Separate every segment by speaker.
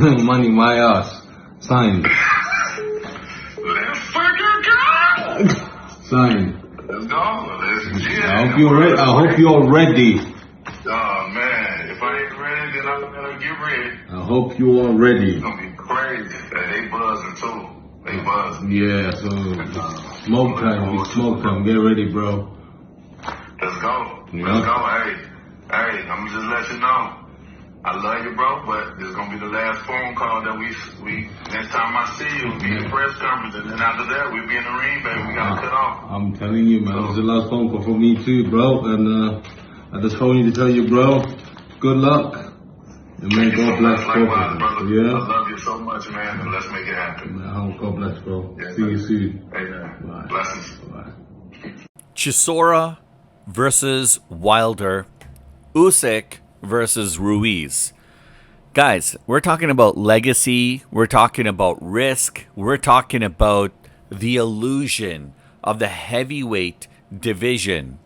Speaker 1: Money, my ass. Signed.
Speaker 2: Let's fucking go!
Speaker 1: Signed.
Speaker 2: Let's go. Let's chill.
Speaker 1: I hope you're ready. I hope you're ready.
Speaker 2: Oh, man. If I ain't ready, then I'm going to get ready.
Speaker 1: I hope you are ready.
Speaker 2: It's going to be crazy. They buzzing, too. They buzzing.
Speaker 1: Yeah, so smoke time. Smoke time. Get ready, bro.
Speaker 2: Let's go.
Speaker 1: Yeah.
Speaker 2: Let's go. Hey, I'm going to just let you know. I love you, bro, but this is going to be the last phone call that we next time I see you, we'll be in the press conference, and then after that, we'll be in the ring, baby. We got to cut off.
Speaker 1: I'm telling you, man, this is the last phone call for me too, bro, and I just phoned you to tell you, bro, good luck, and may God bless both of you. Yeah?
Speaker 2: I love you so much, man, and let's make it happen.
Speaker 1: God bless, bro.
Speaker 2: Yeah,
Speaker 1: see you soon.
Speaker 2: Amen.
Speaker 1: Bye.
Speaker 2: Blessings.
Speaker 1: Bye.
Speaker 3: Chisora versus Wilder, Usyk versus Ruiz. Guys, we're talking about legacy, we're talking about risk, we're talking about the illusion of the heavyweight division.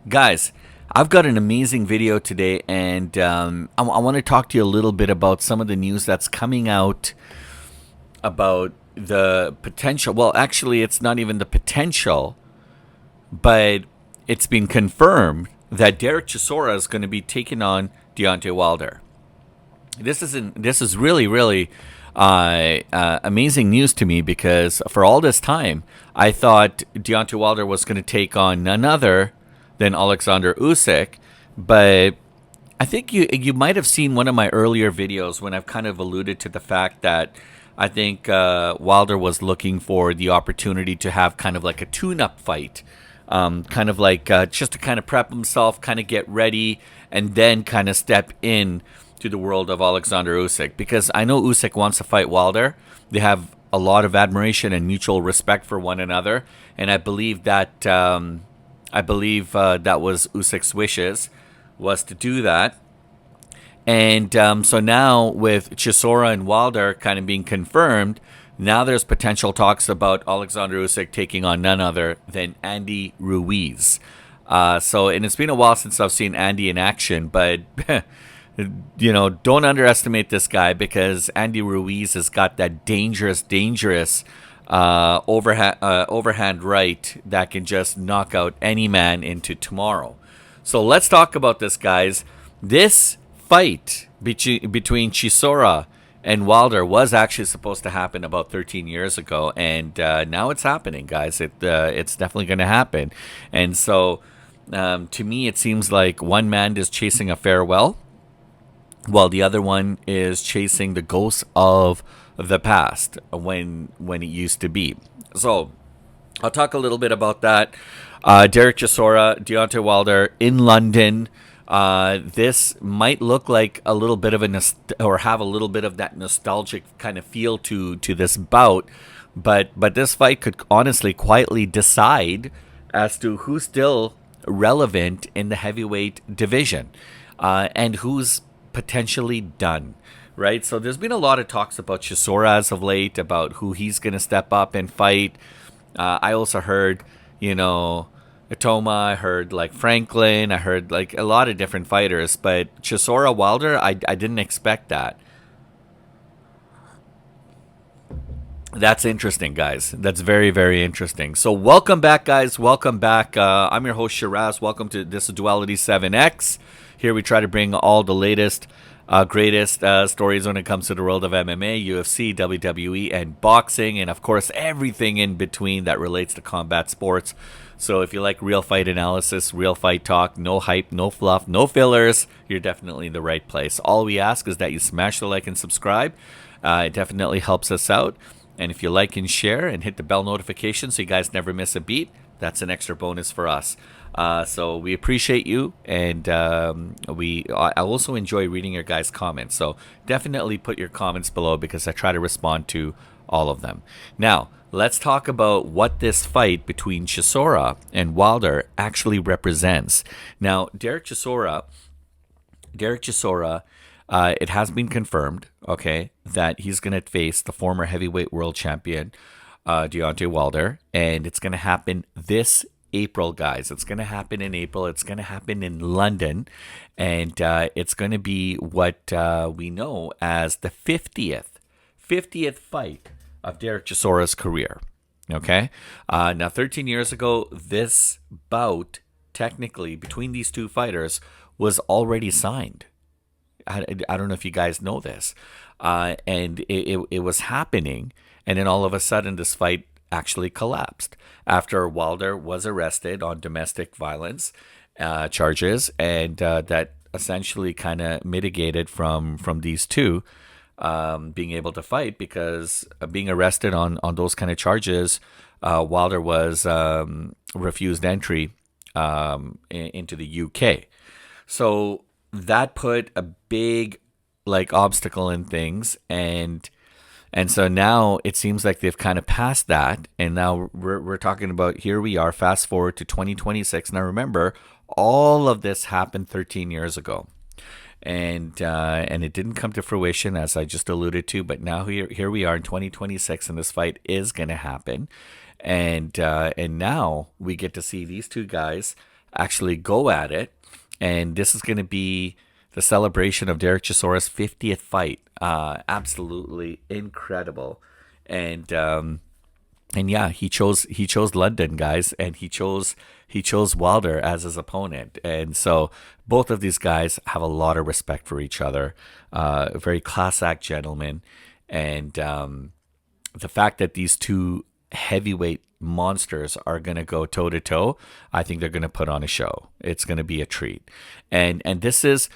Speaker 3: Guys, I've got an amazing video today, and I want to talk to you a little bit about some of the news that's coming out about the potential. Well, actually, it's not even the potential, but it's been confirmed that Derek Chisora is going to be taking on Deontay Wilder. This is really amazing news to me, because for all this time I thought Deontay Wilder was going to take on none other than Alexander Usyk, but I think you might have seen one of my earlier videos when I've kind of alluded to the fact that I think Wilder was looking for the opportunity to have kind of like a tune-up fight. Kind of like just to kind of prep himself, kind of get ready, and then kind of step in to the world of Alexander Usyk. Because I know Usyk wants to fight Wilder. They have a lot of admiration and mutual respect for one another, and I believe that that was Usyk's wishes, was to do that. And so now with Chisora and Wilder kind of being confirmed, now there's potential talks about Alexander Usyk taking on none other than Andy Ruiz. And it's been a while since I've seen Andy in action, but don't underestimate this guy, because Andy Ruiz has got that dangerous overhand right that can just knock out any man into tomorrow. So let's talk about this, guys. This fight between Chisora and Wilder was actually supposed to happen about 13 years ago, and now it's happening, guys. It's definitely going to happen. And so, to me, it seems like one man is chasing a farewell, while the other one is chasing the ghosts of the past, when it used to be. So, I'll talk a little bit about that. Derek Chisora, Deontay Wilder in London. This might look like a little bit of have a little bit of that nostalgic kind of feel to this bout, but this fight could honestly quietly decide as to who's still relevant in the heavyweight division, and who's potentially done. Right? So there's been a lot of talks about Chisora as of late, about who he's going to step up and fight. I also heard, Atoma, I heard like Franklin, I heard like a lot of different fighters, but Chisora Wilder, I didn't expect that. That's interesting, guys. That's very, very interesting. So welcome back, guys. Welcome back. I'm your host, Shiraz. Welcome to This is Duality 7X. Here we try to bring all the latest, greatest stories when it comes to the world of MMA, UFC, WWE, and boxing, and of course everything in between that relates to combat sports. So if you like real fight analysis, real fight talk, no hype, no fluff, no fillers, you're definitely in the right place. All we ask is that you smash the like and subscribe. It definitely helps us out. And if you like and share and hit the bell notification so you guys never miss a beat, that's an extra bonus for us. So we appreciate you, and I also enjoy reading your guys' comments. So definitely put your comments below, because I try to respond to all of them. Now, let's talk about what this fight between Chisora and Wilder actually represents. Now, Derek Chisora, it has been confirmed, okay, that he's going to face the former heavyweight world champion, Deontay Wilder, and it's going to happen this April, guys. It's going to happen in April. It's going to happen in London. And it's going to be what we know as the 50th fight of Derek Chisora's career. Okay? Now, 13 years ago, this bout, technically, between these two fighters was already signed. I don't know if you guys know this. And it was happening. And then all of a sudden, this fight actually collapsed after Wilder was arrested on domestic violence charges. And that essentially kind of mitigated from these two being able to fight, because being arrested on those kind of charges, Wilder was refused entry into the UK. So that put a big obstacle in things, and so now it seems like they've kind of passed that, and now we're talking about, here we are, fast forward to 2026. Now remember, all of this happened 13 years ago, and it didn't come to fruition, as I just alluded to. But now here we are in 2026, and this fight is going to happen, and now we get to see these two guys actually go at it. And this is going to be the celebration of Derek Chisora's 50th fight. Absolutely incredible. And yeah, he chose London, guys, and he chose Wilder as his opponent. And so both of these guys have a lot of respect for each other. Very class act gentlemen. And the fact that these two heavyweight monsters are going to go toe to toe, I think they're going to put on a show. It's going to be a treat. And there's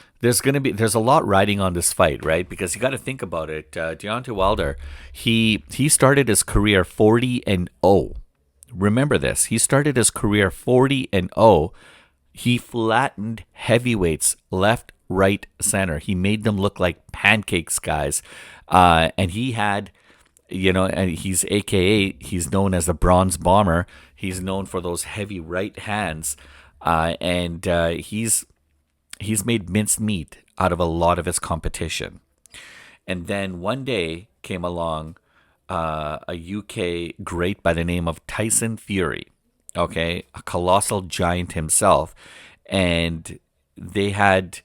Speaker 3: a lot riding on this fight, right? Because you got to think about it. Deontay Wilder, he started his career 40-0. Remember this. He started his career 40-0. He flattened heavyweights left, right, center. He made them look like pancakes, guys. And he had, and he's he's known as the Bronze Bomber. He's known for those heavy right hands, and he's made minced meat out of a lot of his competition. And then one day came along a UK great by the name of Tyson Fury, okay, a colossal giant himself, and they had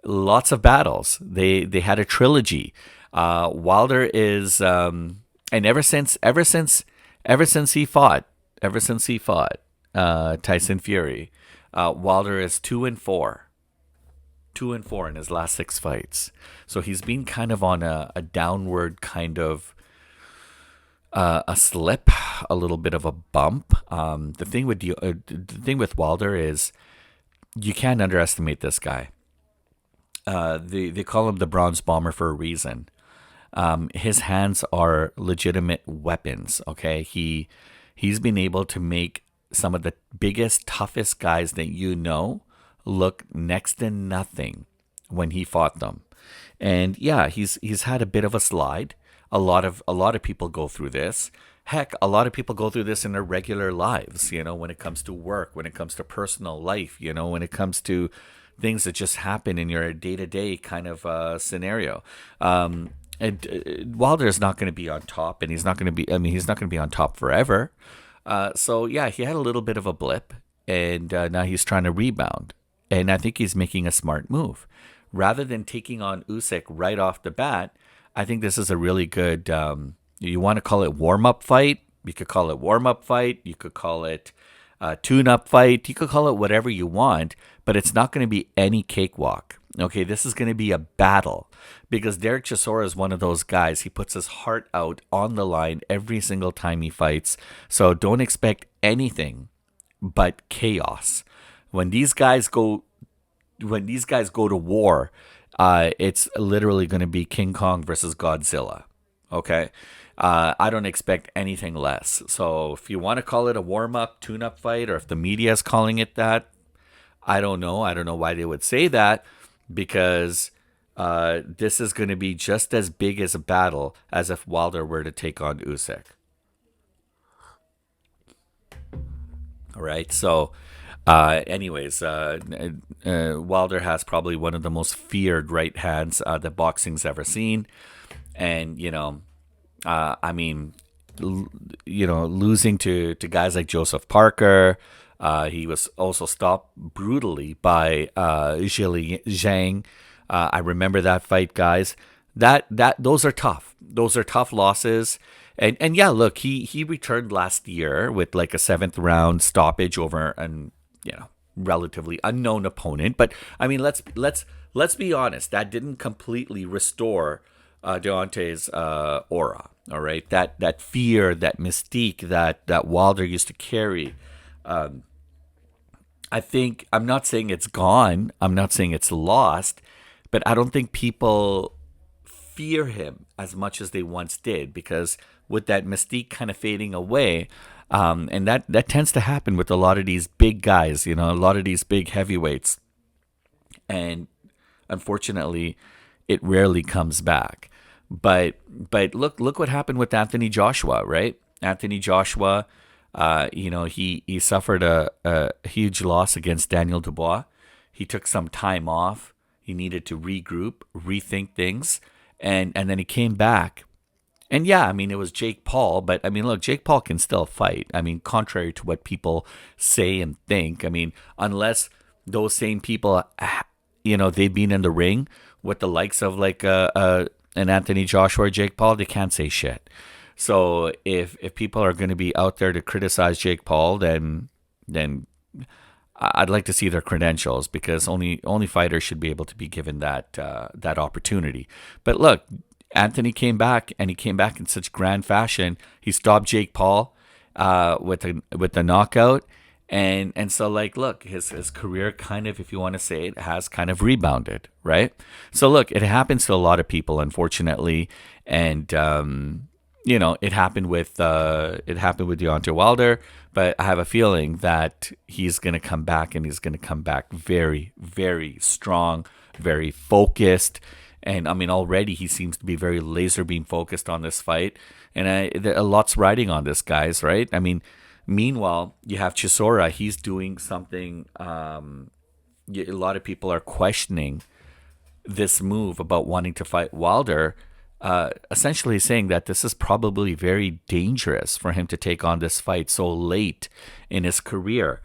Speaker 3: lots of battles. They had a trilogy. Wilder is, and ever since he fought Tyson Fury, Wilder is 2-4 in his last 6 fights. So he's been kind of on a downward kind of a slip, a little bit of a bump. The thing with Wilder is you can't underestimate this guy. They call him the Bronze Bomber for a reason. His hands are legitimate weapons. Okay, he's been able to make some of the biggest, toughest guys that look next to nothing when he fought them. And yeah, he's had a bit of a slide. A lot of people go through this. Heck, a lot of people go through this in their regular lives. When it comes to work, when it comes to personal life. When it comes to things that just happen in your day-to-day kind of scenario. And Wilder is not going to be on top, and he's not going to be on top forever. So yeah, he had a little bit of a blip, and now he's trying to rebound. And I think he's making a smart move. Rather than taking on Usyk right off the bat, I think this is a really good, you want to call it warm-up fight? You could call it warm-up fight. You could call it tune-up fight. You could call it whatever you want, but it's not going to be any cakewalk. Okay, this is going to be a battle, because Derek Chisora is one of those guys. He puts his heart out on the line every single time he fights. So don't expect anything but chaos. When these guys go to war, it's literally going to be King Kong versus Godzilla. Okay, I don't expect anything less. So if you want to call it a warm-up, tune-up fight, or if the media is calling it that, I don't know. I don't know why they would say that. Because this is going to be just as big as a battle as if Wilder were to take on Usyk. All right, so anyways, Wilder has probably one of the most feared right hands that boxing's ever seen. And, losing to guys like Joseph Parker, He was also stopped brutally by Zhili Zhang. I remember that fight, guys. Those are tough. Those are tough losses. And yeah, look, he returned last year with like a 7th round stoppage over an relatively unknown opponent. But I mean, let's be honest. That didn't completely restore Deontay's aura. All right, that fear, that mystique that Wilder used to carry. I think I'm not saying it's gone. I'm not saying it's lost, but I don't think people fear him as much as they once did, because with that mystique kind of fading away, and that tends to happen with a lot of these big guys, a lot of these big heavyweights, and unfortunately, it rarely comes back. But look what happened with Anthony Joshua, right? Anthony Joshua, he suffered a huge loss against Daniel Dubois. He took some time off. He needed to regroup, rethink things, and then he came back. And yeah, I mean, it was Jake Paul, but I mean, look, Jake Paul can still fight. I mean, contrary to what people say and think. I mean, unless those same people, they've been in the ring with the likes of like an Anthony Joshua or Jake Paul, they can't say shit. So if people are going to be out there to criticize Jake Paul, then I'd like to see their credentials, because only fighters should be able to be given that opportunity. But look, Anthony came back, and he came back in such grand fashion. He stopped Jake Paul with the knockout, and so like, look, his career kind of, if you want to say it, has kind of rebounded, right? So look, it happens to a lot of people, unfortunately, and it happened with Deontay Wilder, but I have a feeling that he's going to come back, and he's going to come back very, very strong, very focused. And I mean, already he seems to be very laser beam focused on this fight, and a lot's riding on this, guys, right? I mean, meanwhile, you have Chisora. He's doing something. A lot of people are questioning this move about wanting to fight Wilder, essentially saying that this is probably very dangerous for him to take on this fight so late in his career.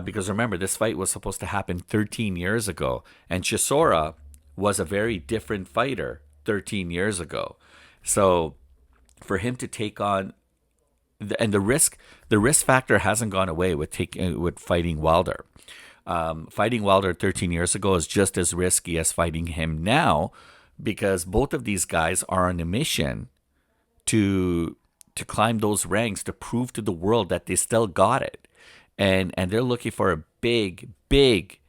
Speaker 3: Because remember, this fight was supposed to happen 13 years ago, and Chisora was a very different fighter 13 years ago. So for him to take on, and the risk factor hasn't gone away with fighting Wilder. Fighting Wilder 13 years ago is just as risky as fighting him now, because both of these guys are on a mission to climb those ranks, to prove to the world that they still got it, and they're looking for a big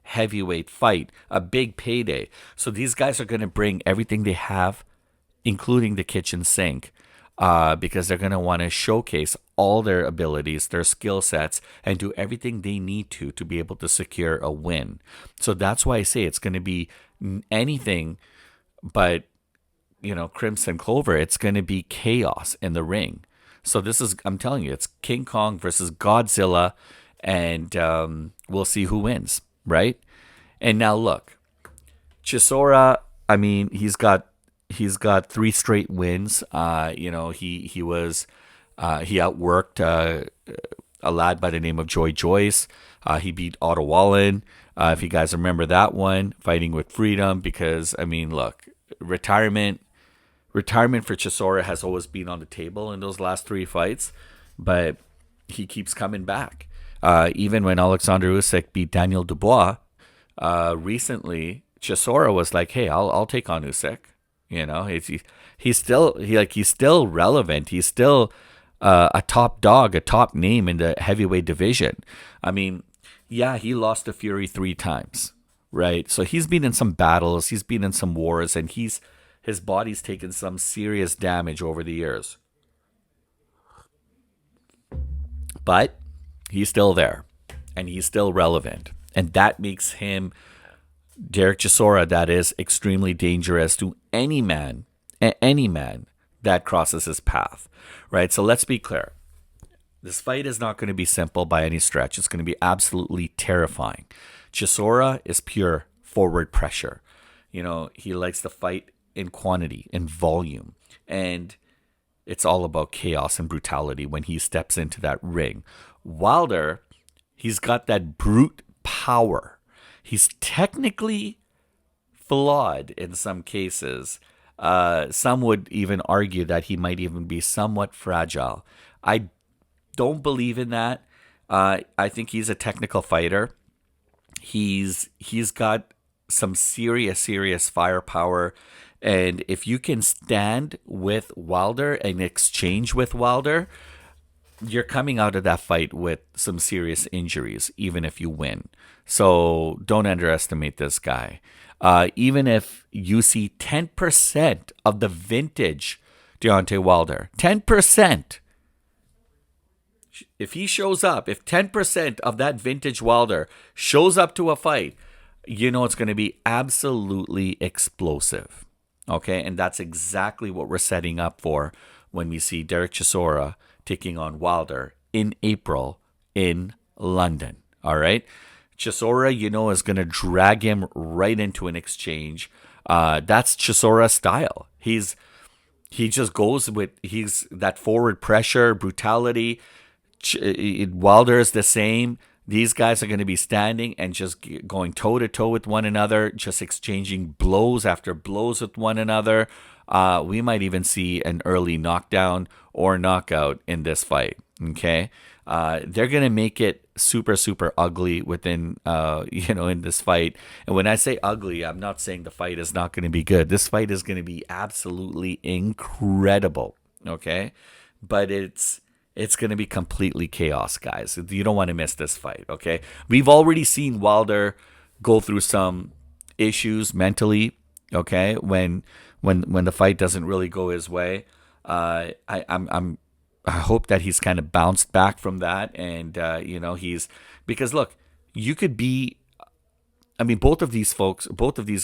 Speaker 3: heavyweight fight, a big payday. So these guys are going to bring everything they have, including the kitchen sink, because they're going to want to showcase all their abilities, their skill sets, and do everything they need to be able to secure a win. So that's why I say it's going to be anything but, crimson clover. It's going to be chaos in the ring. So I'm telling you, it's King Kong versus Godzilla, and we'll see who wins, right? And now look, Chisora, I mean, he's got 3 straight wins. He outworked a lad by the name of Joy Joyce. He beat Otto Wallen. If you guys remember that one, Fighting with Freedom, because I mean, look, retirement for Chisora has always been on the table in those last 3 fights, but he keeps coming back. Even when Alexander Usyk beat Daniel Dubois recently, Chisora was like, "Hey, I'll take on Usyk." He's still relevant. He's still a top dog, a top name in the heavyweight division. I mean, yeah, he lost to Fury 3 times, right? So he's been in some battles, he's been in some wars, and his body's taken some serious damage over the years. But he's still there, and he's still relevant, and that makes him, Derek Chisora, that is extremely dangerous to any man that crosses his path, right? So let's be clear. This fight is not going to be simple by any stretch. It's going to be absolutely terrifying. Chisora is pure forward pressure. He likes to fight in quantity, in volume, and it's all about chaos and brutality when he steps into that ring. Wilder He's got that brute power. He's technically flawed in some cases. Some would even argue that he might even be somewhat fragile. I don't believe in that. I think he's a technical fighter. He's got some serious firepower, and if you can stand with Wilder and exchange with Wilder, you're coming out of that fight with some serious injuries, even if you win. So don't underestimate this guy. Even if you see 10% of the vintage Deontay Wilder, 10%, if he shows up, if 10% of that vintage Wilder shows up to a fight, you know it's going to be absolutely explosive. Okay, and that's exactly what we're setting up for when we see Derek Chisora taking on Wilder in April in London. All right, Chisora, you know, is going to drag him right into an exchange. That's Chisora's style. He just goes with that forward pressure, brutality. Wilder is the same. These guys are going to be standing and just going toe to toe with one another, just exchanging blows after blows with one another. We might even see an early knockdown or knockout in this fight. Okay, they're going to make it super ugly within, in this fight. And when I say ugly, I'm not saying the fight is not going to be good. This fight is going to be absolutely incredible. Okay, but it's going to be completely chaos, guys. You don't want to miss this fight, okay? We've already seen Wilder go through some issues mentally, okay? When the fight doesn't really go his way, I hope that he's kind of bounced back from that, and because look, you could be. I mean, both of these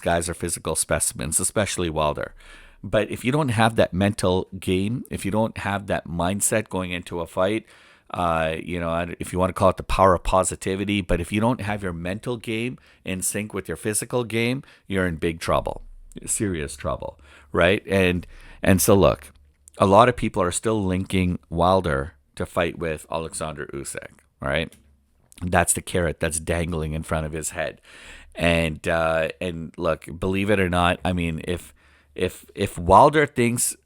Speaker 3: guys are physical specimens, especially Wilder. But if you don't have that mental game, if you don't have that mindset going into a fight, if you want to call it the power of positivity, but if you don't have your mental game in sync with your physical game, you're in big trouble, serious trouble, right? And so look, a lot of people are still linking Wilder to fight with Alexander Usyk, right? That's the carrot that's dangling in front of his head. And look, believe it or not, I mean, if Wilder thinks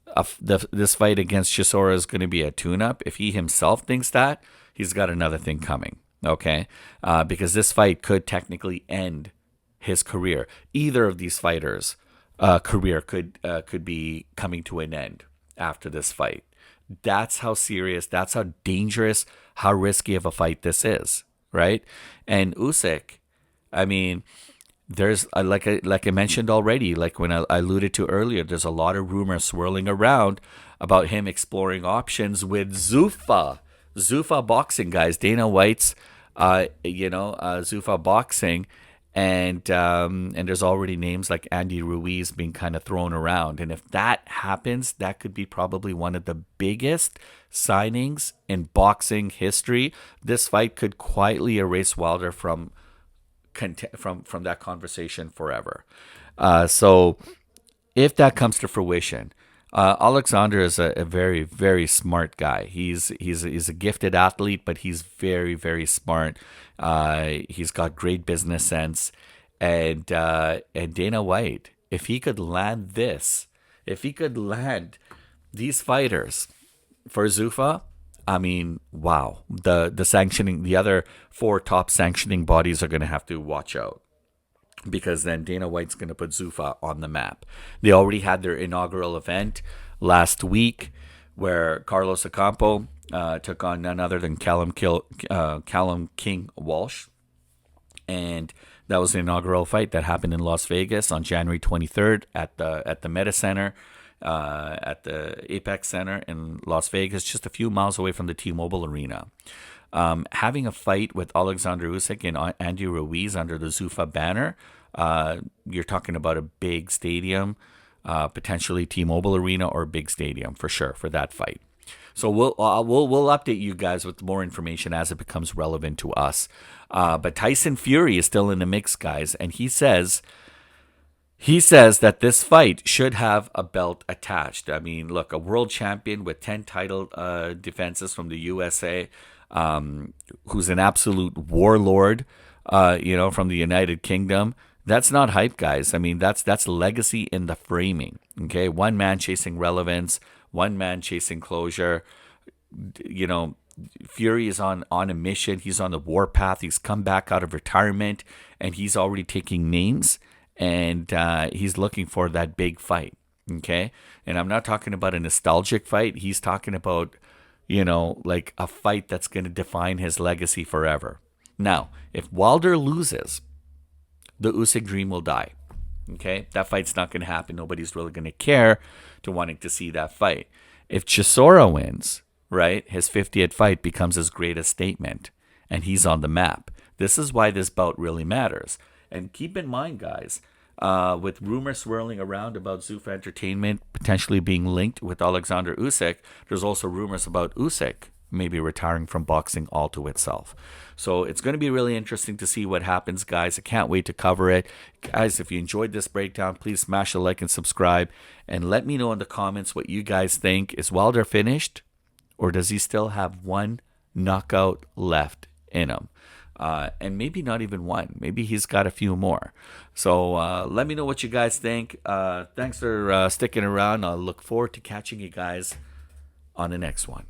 Speaker 3: this fight against Chisora is going to be a tune-up, if he himself thinks that, he's got another thing coming, okay? Because this fight could technically end his career. Either of these fighters' career could be coming to an end after this fight. That's how serious, that's how dangerous, how risky of a fight this is, right? And Usyk, I mean, there's like I mentioned already, like when I alluded to earlier, there's a lot of rumors swirling around about him exploring options with Zuffa Boxing, guys. Dana White's, Zuffa Boxing, and there's already names like Andy Ruiz being kind of thrown around. And if that happens, that could be probably one of the biggest signings in boxing history. This fight could quietly erase Wilder from that conversation forever. So if that comes to fruition, Alexander is a very, very smart guy. He's a gifted athlete, but he's very smart. He's got great business sense, and Dana White, if he could land these fighters for Zuffa, I mean, wow. The sanctioning, the other 4 top sanctioning bodies are going to have to watch out, because then Dana White's going to put Zuffa on the map. They already had their inaugural event last week where Carlos Ocampo took on none other than Callum King Walsh. And that was the inaugural fight that happened in Las Vegas on January 23rd at the Meta Center. At the Apex Center in Las Vegas, just a few miles away from the T-Mobile Arena. Having a fight with Alexander Usyk and Andy Ruiz under the Zuffa banner, you're talking about a big stadium, potentially T-Mobile Arena or a big stadium for sure for that fight. So we'll update you guys with more information as it becomes relevant to us. But Tyson Fury is still in the mix, guys, and he says that this fight should have a belt attached. I mean, look, a world champion with 10 title defenses from the USA. who's an absolute warlord, from the United Kingdom. That's not hype, guys. I mean, that's legacy in the framing. Okay, one man chasing relevance, one man chasing closure. Fury is on a mission. He's on the warpath. He's come back out of retirement, and he's already taking names, and he's looking for that big fight. Okay, and I'm not talking about a nostalgic fight. He's talking about, like a fight that's going to define his legacy forever. Now, if Wilder loses, the Usyk dream will die. Okay, that fight's not going to happen. Nobody's really going to care to wanting to see that fight. If Chisora wins, right, his 50th fight becomes his greatest statement, and he's on the map. This is why this bout really matters. And keep in mind, guys, with rumors swirling around about Zuffa Entertainment potentially being linked with Alexander Usyk, there's also rumors about Usyk maybe retiring from boxing all to itself. So it's going to be really interesting to see what happens, guys. I can't wait to cover it. Guys, if you enjoyed this breakdown, please smash a like and subscribe. And let me know in the comments what you guys think. Is Wilder finished? Or does he still have one knockout left in him? And maybe not even one. Maybe he's got a few more. So let me know what you guys think. Thanks for sticking around. I'll look forward to catching you guys on the next one.